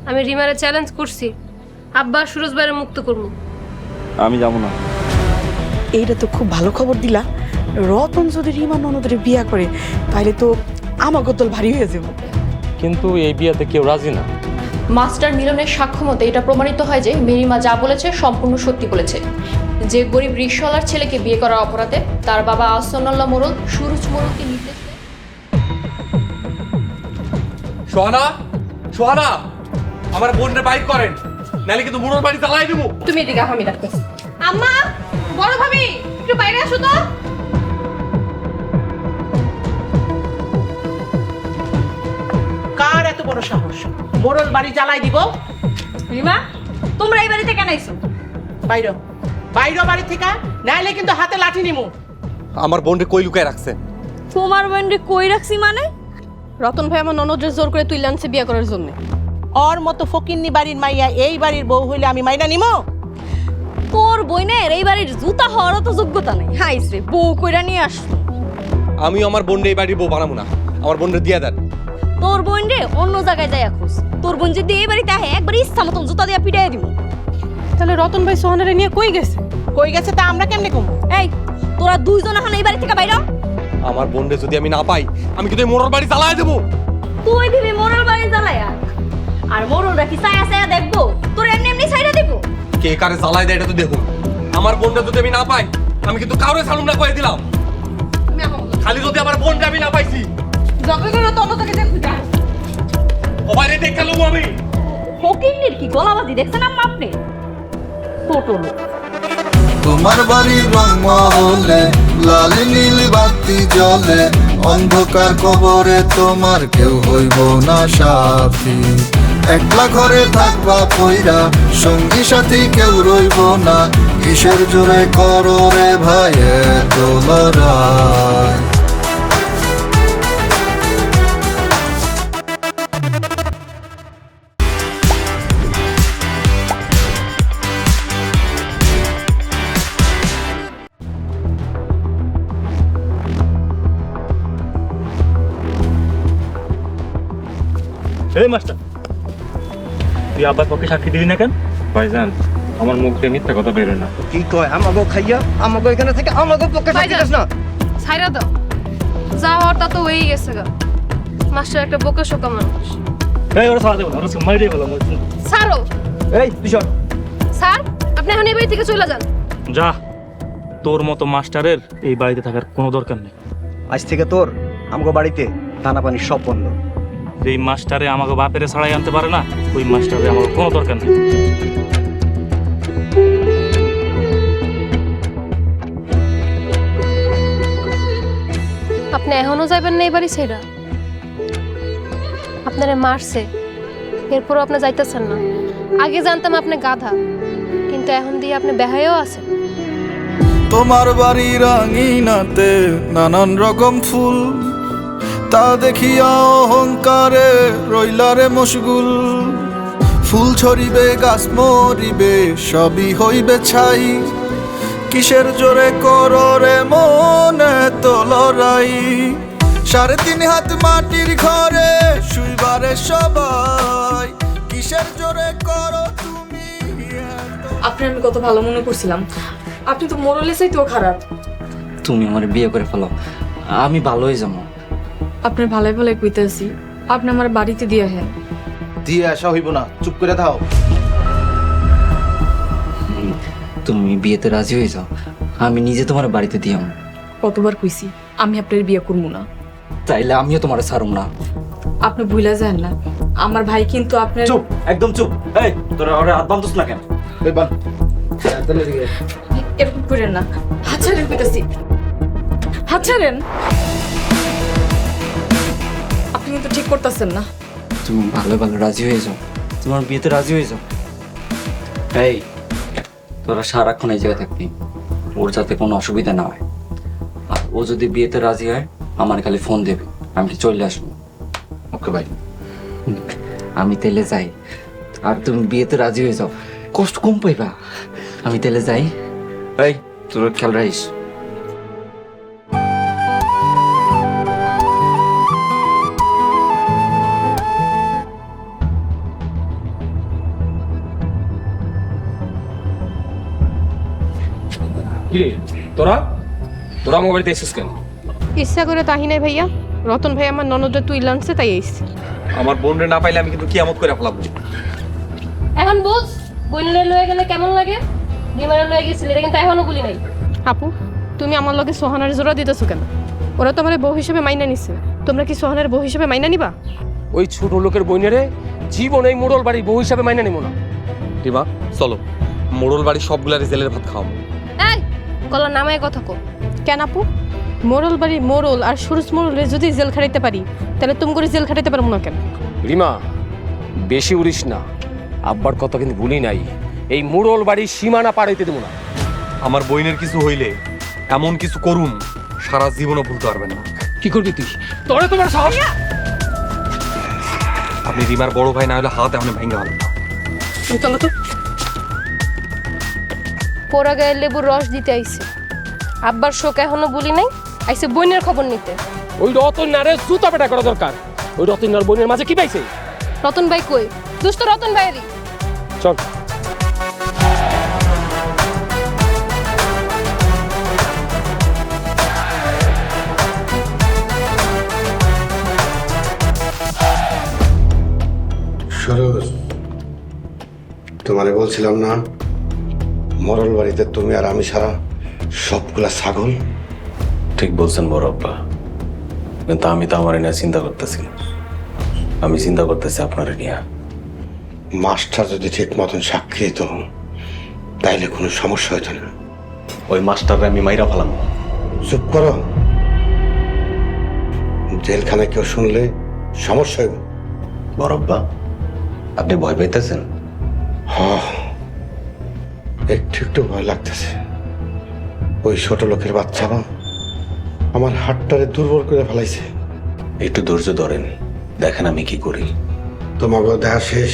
আমি রিমারে চ্যালেঞ্জ করছি, আব্বা সুরজ ভাইয়ের মুক্ত করব। আমি যাব না। এইটা তো খুব ভালো খবর দিলা। রতন যদি রিমা ননদের বিয়া করে তাহলে তো আমার গোতল ভারী হয়ে যাবে। কিন্তু এই বিয়াতে কেউ রাজি না। মাস্টার মিলনের সাক্ষ্য মতে এটা প্রমাণিত হয় যে মেরিমা যা বলেছে সম্পূর্ণ সত্যি বলেছে। যে গরিব রিকশাওয়ালার ছেলেকে বিয়ে করার অপরাধে তার বাবা আহসানুল্লাহ মোড়ল সুরজ মোড়লকে নির্দেশ দেয়। সোহানা, সোহানা, আমার বোনের বাইক করেন, নাহলে কিন্তু মুড়োর বাড়ি জ্বালাই দেবো। তুমি এদিকে আমি ডাকতেছি। আম্মা, বড় ভাবি, একটু বাইরে আসো তো। কার এত বড় সাহস মোড়ল বাড়ি জ্বালাই দিব? রিমা, তোমরা এই বাড়িতে কেন আইছো? বাইরো বাইরো বাড়ি থেকে, নাইলে কিন্তু হাতে লাঠি নিমু। আমার বোনরে কই লুকায় রাখছে? তোমার বোনরে কই রাখছি মানে? রতন ভাই আমার ননদের জোর করে তুই লানছে বিয়ে করার জন্য। ওর মতো ফকিন্নি বাড়ির মাইয়া এই বাড়ির বউ হইলে আমি মাইনা নিমু? তোর বইনের এই বাড়ির জুতা হওয়ারও তো যোগ্যতা নেই। হাইছে বউ কইরা নিয়ে আসলো। আমি আমার বোনরে এই বাড়ির বউ বানাবো না, আমার বোনরে দিয়ে দেন। তোর বোন রে অন্য জায়গায় যায় খোঁজ। তোর বোন যদি এই বাড়িতে আহে একবার ইচ্ছা মতন জুতা দিয়ে পিটাই দিব। তাহলে রতন ভাই সোহানারে নিয়ে কই গেছে? কই গেছে তা আমরা কেমনে কমু? এই তোরা দুইজন এখন এই বাড়ি থেকে বাইরা। আমার বোনরে যদি আমি না পাই, আমি কিন্তু এই মোড়োর বাড়ি জ্বালাই দেবো। তুই দিবি মোড়ল বাড়ি জ্বালায়া, আর মোড়লরা কি ছায়া ছায়া দেখবো? তোর এমনি এমনি ছাইরা দিব। কে কারে জ্বালাই দেয় এটা তো দেখুন। আমার বোনটা যদি আমি না পাই, আমি কিন্তু কাউরে ছাড়ুম না কয়ে দিলাম। খালি যদি আমার বোনটা আমি না পাইছি, যখন করে তত থেকে দেখবি যা। ও বাইরে দেখে লবো আমি। ফকিন্নির কি গলাবাজি দেখছেন আম্মা আপনি? ছোট লোক। তোমার বাড়ির রং মহলে লাল নীল বাতি জ্বলে, অন্ধকার কবরে তোমার কেউ হইব না সাথী। একলা ঘরে থাকবা পইরা, সঙ্গী সাথী কেউ রইব না। কিসের জোরে করো রে ভাই এত লড়াই? এই মাস্টার, তুই আব্বার পক্ষে সাক্ষী দিবি না কেন? ভাইজান, আমার মুখ দিয়ে মিথ্যা কথা বেরোয় না। কি কয় আমাগো খাইয়া আমাগো এখানে থেকে আমাগো পক্ষে সাক্ষী দিস না? ছাইরা দাও, যা হওয়ার তা তো হয়েই গেছে গা। মাস্টার একটা বোকা শোকা মানুষ। এই ওরা ছাড়া দেবো না, ওরা মাইরে গেল। ছাড়ো। এই তুই সর। স্যার, আপনি এখন এই বাড়ি থেকে চলে যান। যা, তোর মতো মাস্টারের এই বাড়িতে থাকার কোনো দরকার নেই। আজ থেকে তোর আমাগো বাড়িতে দানা পানি সব বন্ধ। যেই মাস্টারে আমাকে বাপেরে ছাড়াই আনতে পারে না, ওই মাস্টারে আমার কোনো দরকার নেই। আপনি এখনো যাবেন না এই বাড়ি ছেড়া? আপনারে মারছে, এরপরও আপনি যাইতেছেন না। আগে জানতাম আপনি গাধা, কিন্তু এখন দিয়ে আপনি বেহায়ও আছেন। তোমার বাড়ির আঙিনাতে নানান রকম ফুল, তা দেখিয়া অহংকারে রইলারে মশগুল। ফুল ছড়িবে গাছ মরিবে সবই হইবে ছাই, কিসের জোরে করো রে মনে তো লড়াই। 3.5 হাত মাটির ঘরে শুইবারে সবাই, কিসের জোরে করো তুমি? আপনি আমি কত ভালো মনে করছিলাম, আপনি তো মোড়লে চাইতেও খারাপ। তুমি আমার বিয়ে করে ফেলো, আমি ভালো হয়ে যাবো। আপনার ভালোই ভালোই কইতেছি, আপনি আমার বাড়িতে দিয়ে হ্যাঁ দিয়ে আসা হইব না, চুপ করে থাও। তুমি বিয়েতে রাজি হয়ে যাও, আমি নিজে তোমার বাড়িতে দিয়াম। কতবার কইছি আমি আপনার বিয়ে করবো না। তাইলে আমিও তোমার ছাড়ুম না। আপনি ভুলে যান না, আমার ভাই কিন্তু আপনার। চুপ, একদম চুপ। এই তোরা ওরে হাত বাঁধছ না কেন? এই বান তাহলে দিকে এরকম করেন না, হাত ছাড়েন কইতাছি, হাত ছাড়েন। আপনি কিন্তু ঠিক করতেছেন না। তুমি ভালো ভালো রাজি হয়ে যাও, তোমার বিয়েতে রাজি হয়ে যাও। এই তোরা সারাক্ষণ এই জায়গায় থাকবি, ওর যাতে কোনো অসুবিধা না হয়। আর ও যদি বিয়েতে রাজি হয় আমার খালি ফোন দেবে, আমি চলে আসবো। ওকে ভাই। আমি তেলে যাই, আর তুমি বিয়েতে রাজি হয়ে যাও, কষ্ট কম পাইবা। আমি তেলে যাই। এই তোর খেয়াল রাখিস। কিরে তোরা তোরা আমার বাড়িতে এসেছিস কেন? ইচ্ছা করে তাহি নাই ভাইয়া, রতন ভাই আমার ননদরে তুই লানছে তাই আইছি। আমার বোনরে না পাইলে আমি কিন্তু কিয়ামত করে ফেলাবো। এখন বুঝ, বইনলে লয়ে গেলে কেমন লাগে? ডিমারে লয়ে গেছিল, এটা কিন্তু এখনো বলি নাই। আপু, তুমি আমার লগে সোহানার জোড়া দিতেছো কেন? ওরা তো আমার বউ হিসেবে মাইনা নিছে, তোমরা কি সোহানার বউ হিসেবে মাইনা নিবা? ওই ছোট লোকের বইনেরে জীবন এই মোড়ল বাড়ি বউ হিসাবে মাইনা নিব না। রিমা চলো, মোড়ল বাড়ি সবগুলা রেজেলের ভাত খাওয়াবো। এই গলা নামায় কথা কো। কেন আপু? মোড়ল বাড়ি মোড়ল আর সুরজ মোড়লে যদি জেল খাটাইতে পারি, তাহলে তুমি করে জেল খাটাইতে পারবো না কেন? রিমা বেশি উড়িস না, আব্বার কথা কিন্তু ভুলি নাই। এই মোড়ল বাড়ির সীমানা পাড়াইতে দেবো না। আমার বইনের কিছু হইলে এমন কিছু করুন সারা জীবনও ভুলতে পারবেন না। কি করবি তুই? তোরে তোমার সাহস! আপনি রিমার বড় ভাই না হলে হাত এমন ভেঙে ভালো। চলো তো। পোড়া গায়ের লেবুর রস দিতে আইছে। আব্বার শোক এখনো বলি নাই, আইছে বইনের খবর নিতে। ওই রতন নারে জুতা পেটা করা দরকার। ওই রতন নার বোনের মাঝে কি পাইছে? রতন ভাই কই? দুষ্ট রতন ভাইয়েরই। চল। সরোজ, তোমারে বলছিলাম না মরল বাড়িতে তুমি আর আমি ছাড়া সবগুলা ছাগল? ঠিক বলছেন বড় আব্বা, কিন্তু আমি তো আমার নিয়ে চিন্তা করতেছি না। আমি চিন্তা করতেছি আপনার নিয়ে। মাস্টার যদি ঠিক মতন সাক্ষী দিত তাইলে কোনো সমস্যা হইত না। ওই মাস্টাররে আমি মাইরা ফেলাম। চুপ করো, জেলখানায় কেউ শুনলে সমস্যা হইব। বড় আব্বা, আপনি ভয় পাইতেছেন? একটু একটু ভয় লাগতেছে। ওই ছোট লোকের বাচ্চারা আমার হাতটারে দুর্বল করে ফেলাইছে। একটু ধৈর্য ধরেন, দেখেন আমি কি করি। তোমাকে দেখা শেষ,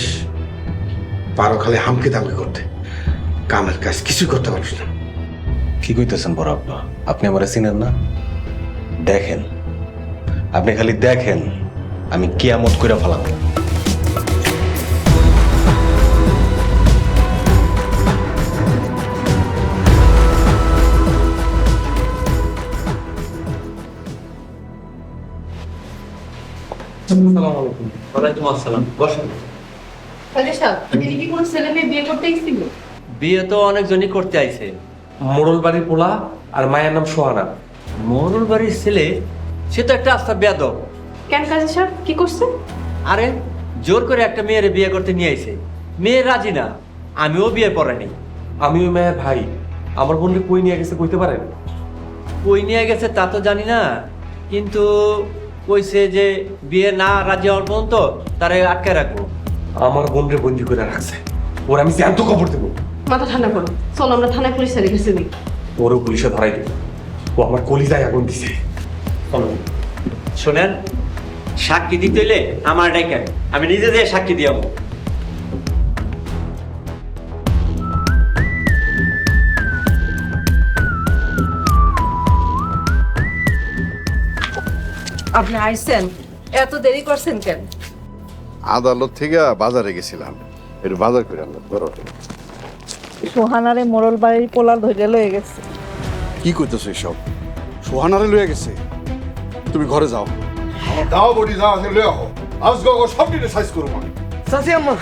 পারো খালি হামকি দামকি করতে, কামের কাজ কিছু করতে পারছ না। কি কইতেছেন বড় আব্বা? আপনি আমারে চিনেন না? দেখেন, আপনি খালি দেখেন আমি কিয়ামত করে ফেলাম। ওয়ালাইকুম আসসালাম। বসেন। বিয়ে তো অনেকজনই করতে আইছে। মোড়ল বাড়ির পোলা আর মায়ের নাম সোহানা। মোড়ল বাড়ির ছেলে, সে তো একটা আস্তা বেয়াদব। কেন কাজী সাহেব কি করছে? আরে জোর করে একটা মেয়ের বিয়ে করতে নিয়ে আইছে, মেয়ে রাজি না। আমিও বিয়ে পড়াইনি। আমি ওই মায়ের ভাই, আমার বোনকে কই নিয়ে গেছে কইতে পারেন? কই নিয়ে গেছে তা তো জানি না, কিন্তু কইছে যে বিয়ে না রাজি হওয়ার পর্যন্ত তারে আটকে রাখবো। আমার বোনকে বন্দি করে রাখছে, ওর আমি জ্যান্ত খবর দেবো। মাথা ঠান্ডা করো, চলো আমরা থানায় পুলিশের কাছে দিই। ওরও পুলিশে ধরাই দেবো, ও আমার কলিজায় আগুন দিছে। শোনেন, সাক্ষী দিতে হইলে আমার ডাইকেন, আমি নিজে যেয়ে সাক্ষী দিয়ে যাবো। আপনি আইছেন, এত দেরি করছেন কেন? আদালত থেকে বাজারে গেছিলাম, একটু বাজার করে আনলাম। ধরো, সোহানারে মোড়ল বাড়ির পোলার ধরে লয়ে গেছে। কি করতেছো এসব? সোহানারে লয়ে গেছে? তুমি ঘরে যাও। দাও বডি, যাও লয়ে আহো। আজ গো সব দিনে সাইজ করব আমি। চাচি আম্মা,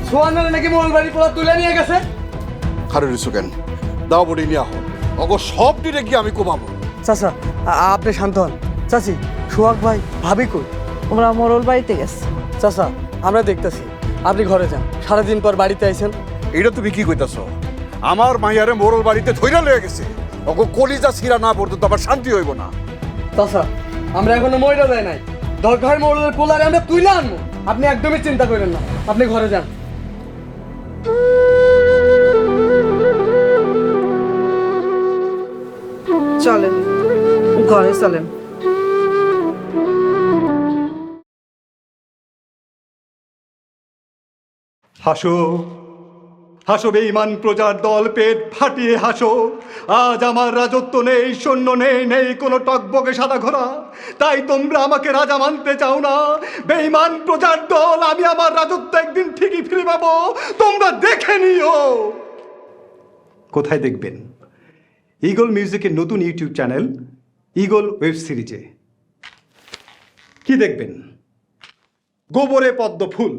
সোহানারে নাকি মোড়ল বাড়ি পোলা তুলে নিয়ে গেছে। খারে রিসু কেন? দাও বডি নিয়ে আহো, অগো সব দিনে কি আমি কমাবো। চাচা আপনি শান্ত হন। চাচি, সোহাগ ভাই ভাবি কই? ওরা মোড়ল বাড়িতে গেছে। চাচা আমরা দেখতেছি, আপনি ঘরে যান। সারাদিন পর বাড়িতে আইছেন। এটা তুমি কি কইতাছো? আমার মাইয়ারে মোড়ল বাড়িতে ধইরা লয়ে গেছে, অগো কলিজা ছিঁড়া না পর্যন্ত আবার শান্তি হইব না। চাচা আমরা এখনো মইরা যায় নাই, দরকার মোড়লের পোলারে আমরা তুইলা আনবো। আপনি একদমই চিন্তা করেন না, আপনি ঘরে যান। চলেন ঘরে চলেন। হাসো হাসো বেঈমান প্রজার দল, পেট ফাটিয়ে হাসো। আজ আমার রাজত্ব নেই, সৈন্য নেই, নেই কোনো টকবকে সাদা ঘোড়া। তাই তোমরা আমাকে রাজা মানতে চাও না। বেঈমান প্রজার দল, আমি আমার রাজত্ব একদিন ঠিকই ফিরে পাবো, তোমরা দেখে নিও। কোথায় দেখবেন? ঈগল মিউজিকের নতুন ইউটিউব চ্যানেল ঈগল ওয়েব সিরিজে। কি দেখবেন? গোবরে পদ্ম ফুল।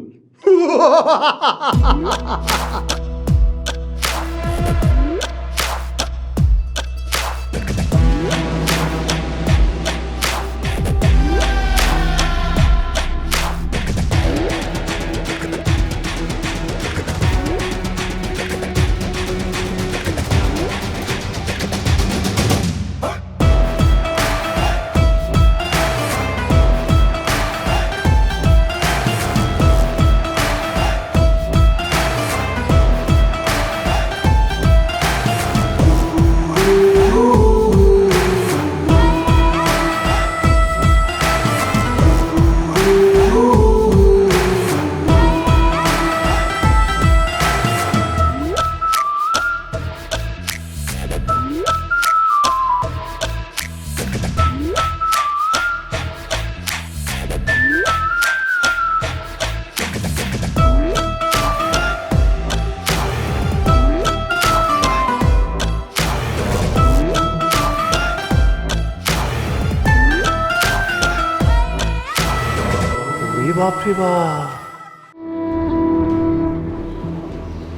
বাপরে বাপ।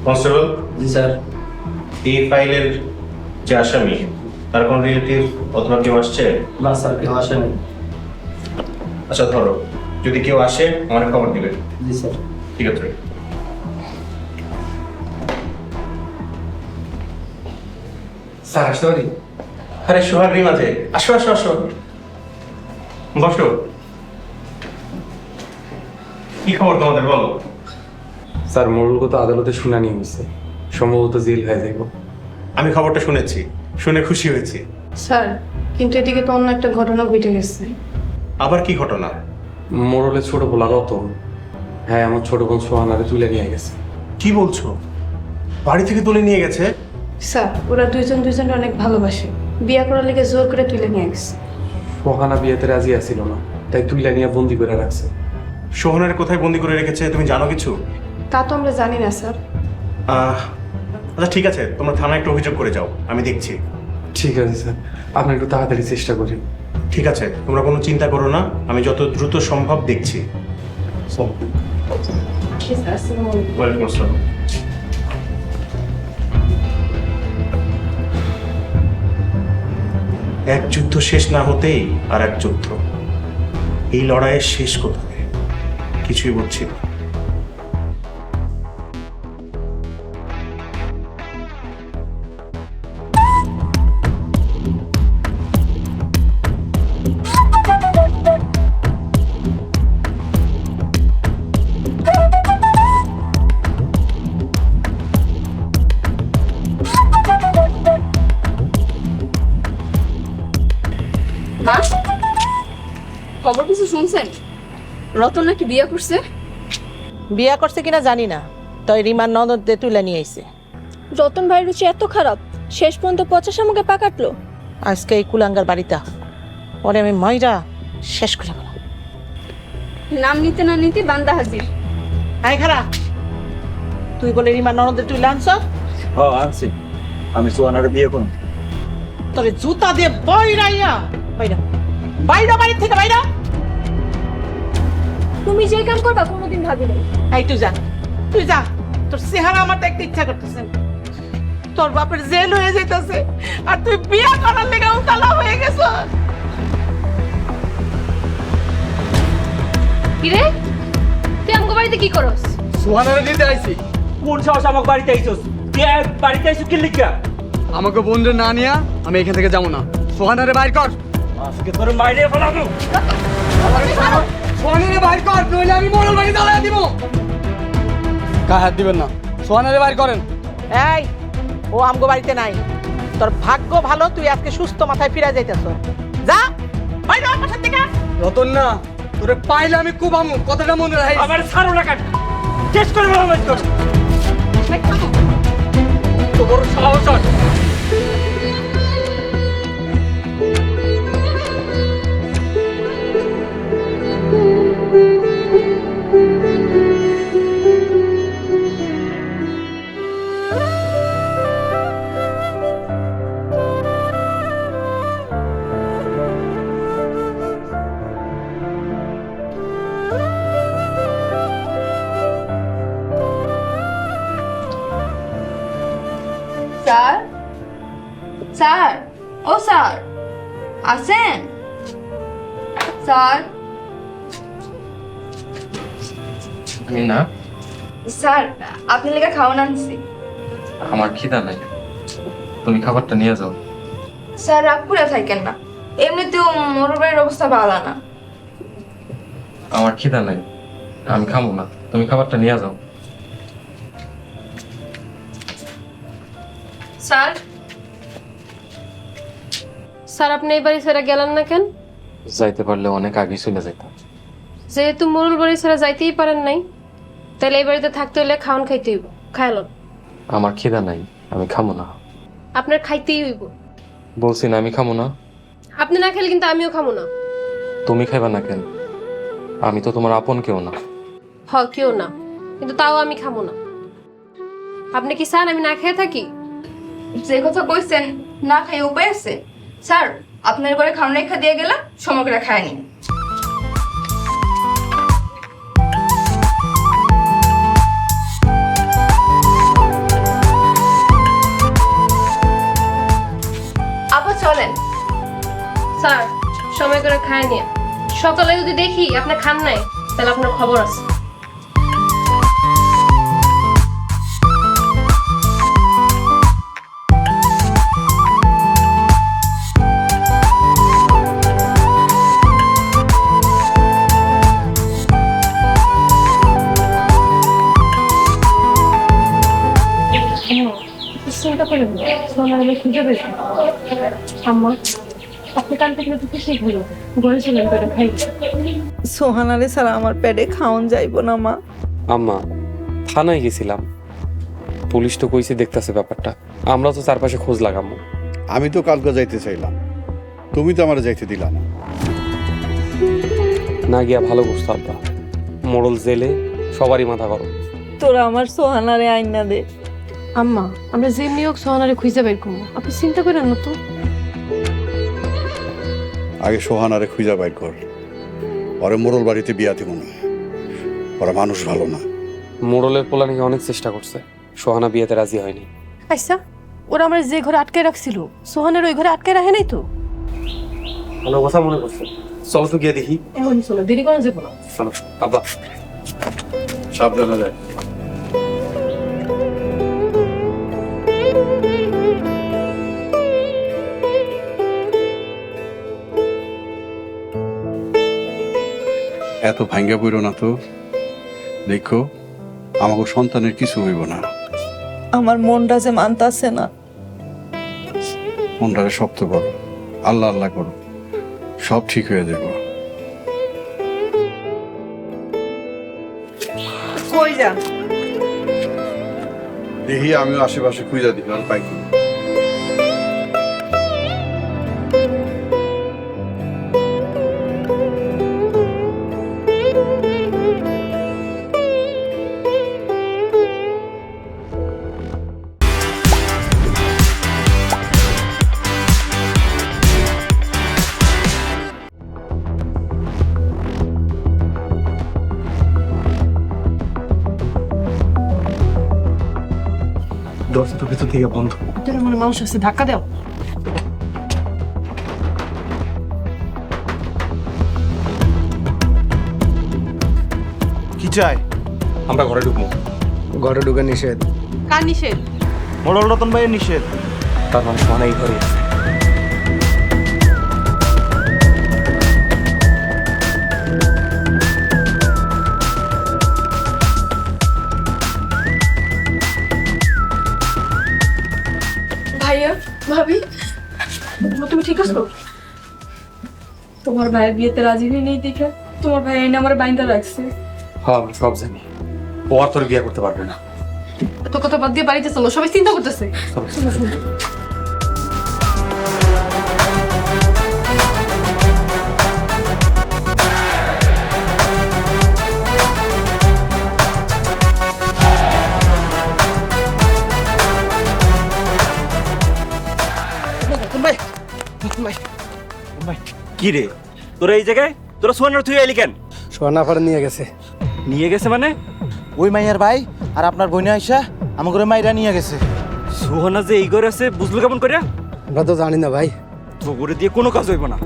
কনস্টেবল, জি স্যার। এই ফাইলের যে আসামি, তার কোন রিলেটিভ অথবা কেউ আসছে? না স্যার, কেউ আসেনি। আচ্ছা ধরো, যদি কেউ আসে আমাকে খবর দিবে। জি স্যার। ঠিক আছে। স্যার আসতে পারি? আরে সোহার মাঝে আসো আসো আসো, বসো। কি খবর তোমাদের, বলো। স্যার, মোড়লগত আদালতে শুনানি হয়েছে, সম্ভবত জেল হয়ে যাইব। আমি খবরটা শুনেছি, শুনে খুশি হয়েছি। স্যার, কিন্তু এদিকে তো অন্য একটা ঘটনা ঘটে গেছে। আবার কি ঘটনা? মোড়লের ছোট বোলা রতন, হ্যাঁ, আমার ছোট বোন সোহানারে তুলে নিয়ে গেছে। কি বলছো? বাড়ি থেকে তুলে নিয়ে গেছে? স্যার, ওরা দুজনকে অনেক ভালোবাসে, বিয়ে করার লেগে জোর করে তুলে নিয়ে গেছে। সোহানা বিয়েতে রাজি আসছিল না, তাই তুলে নিয়ে বন্দি করে রাখছে। সোহানার কোথায় বন্দি করে রেখেছে তুমি জানো কিছু? তা তো আমরা জানি না স্যার। আচ্ছা ঠিক আছে, তোমরা থানায় একটা অভিযোগ করে যাও, আমি দেখছি। ঠিক আছে স্যার, আপনি একটু তাড়াতাড়ি চেষ্টা করেন। ঠিক আছে, তোমরা কোনো চিন্তা করো না, আমি যত দ্রুত সম্ভব দেখছি। ওয়েলকাম আসসালাম। এক যুদ্ধ শেষ না হতেই আর এক যুদ্ধ। এই লড়াইয়ের শেষ কোথায় কিছুই বুঝছি না। খবর কিছু শুনছেন? রতন নাকি বিয়ে করছে। বিয়া করছে কিনা জানি না, তাই রিমার ননদদের তুলে নিয়ে আইছে। রতন ভাইয়ের রুচি এত খারাপ, শেষ পর্যন্ত পচা শামুকে পা কাটলো। আজকে এই কুলাঙ্গার বাড়িতে ওরে আমি ময়রা শেষ করে ফেলাম। নাম নিতে না নিতে বান্দা হাজির। আয় খারা, তুই বলে রিমার ননদদের তুলে আনছ? হ্যাঁ আনছি, আমি সোহানারে বিয়ে করব। তোরে জুতা দিয়ে বইরাইয়া বাইরা বাইরা, বাড়ি থেকে বাইরা। তুমি যে কাম করবা কোনোদিন ভাবি নাই। এই তুই যা, তুই যা, তোর চেহারা আমার দেখতে ইচ্ছা করতেছে। তোর বাপের জেল হয়ে যাইতেছে আর তুই বিয়া করার লেগে উতালা হয়ে গেছ। কি রে, তুই আমগো বাড়িতে কি করস? সোহানারে নিতে আইছি। কোন সাহস আমাকে বাড়িতে আইছস? তুই বাড়িতে আইছস কি লিখা? আমাকে বন্ধু না নিয়া আমি এখান থেকে যাবো না। সোহানারে বাইর কর। আজকে তোর বাইরে ফেলাবো। সোহানারে বাইর কর, নইলে আমি মোড়ল বাড়ি জ্বালায় দিব। গায়ে হাত দিবেন না, সোহানারে বাইর করেন। এই, ও আমগো বাড়িতে নাই। তোর ভাগ্য ভালো তুই আজকে সুস্থ মাথায় ফিরে যাইতেছ। যা বাইরে আমার সাথে থেকে। রতন না, তোরে পাইলে আমি খুব আমু, কথাটা মনে রাখিস। আমার ছাড়ো না কাট। শেষ করে বললাম তো তোমার সাহস আছে স্যার স্যার ও স্যার আছেন স্যার আমি না স্যার আপনি লেগে খাওয়ান আনছি আমার খিদা নাই তুমি খাবারটা নিয়ে যাও স্যার রাগ করে থাকেন না এমনিতেও মোরর বাড়ির অবস্থা ভালো না আমার খিদা নাই আমি খাবো না তুমি খাবারটা নিয়ে যাও স্যার স্যার আপনি এই বাড়ি ছেড়ে গেলেন না কেন? যাইতে পারলে অনেক আগে চলে যাইতাম যেহেতু মোরল বাড়ি ছেড়ে যাইতেই পারেন নাই, তাহলে এই বাড়িতে থাকতে হলে খাওয়ান খাইতে হইব। খাইলন। আমার খিদা নাই আমি খাবো না আপনার খাইতেই হইব। বলছি না আমি খাবো না আপনি না খেলে কিন্তু আমিও খাবো না। তুমি খাইবা না কেন আমি তো তোমার আপন কেউ না হ কেউ না, কিন্তু তাও আমি খাবো না। আপনি কি চান আমি না খেয়ে থাকি? যে কথা কইছেন না খাই উপায় আছে স্যার, আপনার ঘরে খাওয়ান রেখা দিয়ে গেলাম সমগ্র খায় নিন। আপা চলেন। স্যার সময় করে খায় নিয়ে সকালে যদি দেখি আপনি খান নাই, তাহলে আপনার খবর আছে। চিন্তা করেন না, সোনার আমি খুঁজে পেয়েছি। আম্মা আপনি কাল থেকে তো খুশি হলো, ঘরে চলেন করে খাই। সোহানারে ছাড়া আমার পেটে খাওন যাইব না মা। আম্মা থানায় গেছিলাম, পুলিশ তো কইছে দেখতেছে ব্যাপারটা, আমরা তো চারপাশে খোঁজ লাগামো। আমি তো কালকে যাইতে চাইলাম, তুমি তো আমার যাইতে দিলা না। না গিয়া ভালো বুঝতো আব্বা, মোড়ল জেলে সবারই মাথা গরম। তোরা আমার সোহানারে আইনা দে। আম্মা আমরা যেমনি হোক সোহানারে খুঁজে বের করবো, আপনি চিন্তা করেন না তো। আগে সোহানারে খুঁজা বাইর কর, ওরে মোড়ল বাড়িতে বিয়া দিব না, ওরা মানুষ ভালো না। মোড়লের পোলা নাকি অনেক চেষ্টা করছে, সোহানা বিয়েতে রাজি হয়নি। আচ্ছা ওরা আমরা যে ঘরে আটকে রাখছিল, সোহানের ওই ঘরে আটকে রাখে নাই তো? ভালো কথা মনে করছে, চল তো গিয়ে দেখি। এখন চলো, দেরি করা যাবো না। চলো আব্বা সাবধানে যায়। এত ভাঙ্গা পড়ো না তো, দেখো আমাকে সন্তানের কিছু হইব না। আমার মনটা যে মানতাছে না। মনটারে শক্ত করো, আল্লাহ আল্লাহ করো, সব ঠিক হয়ে যাবে। কই যা দেখি আমিও আশেপাশে খুঁজা দিলাম পাই কি। দরজা তো ভিতর থেকে বন্ধ। ভিতরে মনে মানুষ আছে, ধাক্কা দাও। কি চাই? আমরা ঘরে ঢুকবো। ঘরে ঢুকে নিষেধ। কার নিষেধ? মোড়ল রতন ভাইয়ের নিষেধ। তার মানে সোহানা এই ঘরে আছে। ভাইয়া ভাবি তুমি ঠিক আছো? তোমার ভাইয়ের বিয়েতে রাজি হয়ে নেই দেখে তোমার ভাই এনে আমার বাইন্দা রাখছে। হ্যাঁ আমি সব জানি, ও আর তোর বিয়ে করতে পারবে না। তো কথা বাদ দিয়ে বাড়িতে চলো, সবাই চিন্তা করতেছে। কি রে তোরা এই জায়গায়, তোরা সোনার তুই এলি কেন? সোহানা ফাড়ে নিয়ে গেছে। নিয়ে গেছে মানে? ওই মাইয়ার ভাই আর আপনার বইনে আইসা আমার ঘরে মাইরা নিয়ে গেছে। সোহানা যে এই ঘরে আছে বুঝলো কেমন করে? আমরা তো জানি না ভাই। তো ঘরে দিয়ে কোনো কাজ হইব না।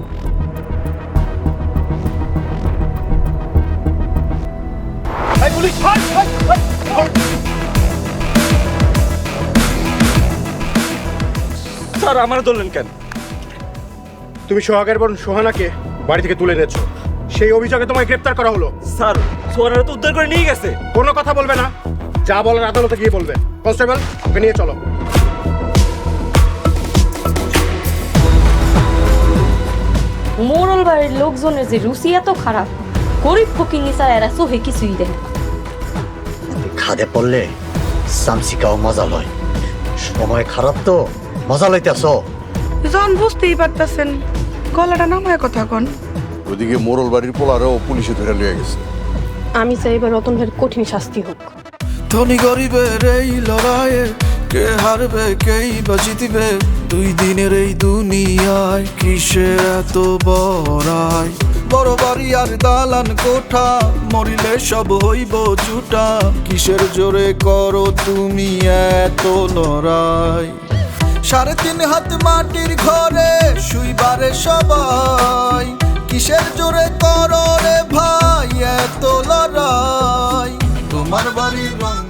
স্যার আমার ধরলেন কেন? তুমি সোহাগের বোন সোহানাকে বাড়ি থেকে তুলে এনেছো, সেই অভিযোগে তোমায় গ্রেপ্তার করা হলো। স্যার সোহানারা তো উদ্ধার করে নিয়ে গেছে। কোনো কথা বলবে না, যা বলার আদালতে গিয়ে বলবে। কনস্টেবল, ওকে নিয়ে চলো। মোরল বাড়ির লোকজনের যে রুচি এত খারাপ, গরিব ফকির নিচার এরা চোখে কিছুই দেয় না। খাদে পড়লে সামসিকাও মজা লয়। সময় খারাপ তো মজা লইতেছ। জন বুঝতেই পারতেছেন, গলাটা নামায় কথা কন। ওইদিকে মোরল বাড়ির পোলারও পুলিশে ধরে লিয়ে গেছে। আমি চাই এবার রতন ভাইয়ের কঠিন শাস্তি হোক। ধনী গরিবের এই লড়াইয়ে কে হারবে কেই বা জিতবে, দুই দিনের এই দুনিয়ায় কিসের এত বড়াই। বড় বাড়ি আর দালান কোঠা, মরিলে সব হইব জুটা, কিসের জোরে করো তুমি এত লড়াই। 3.5 হাত মাটির ঘরে শুইবারে সবাই, কিসের জোরে করো রে ভাই এত লড়াই। তোমার বাড়ির রং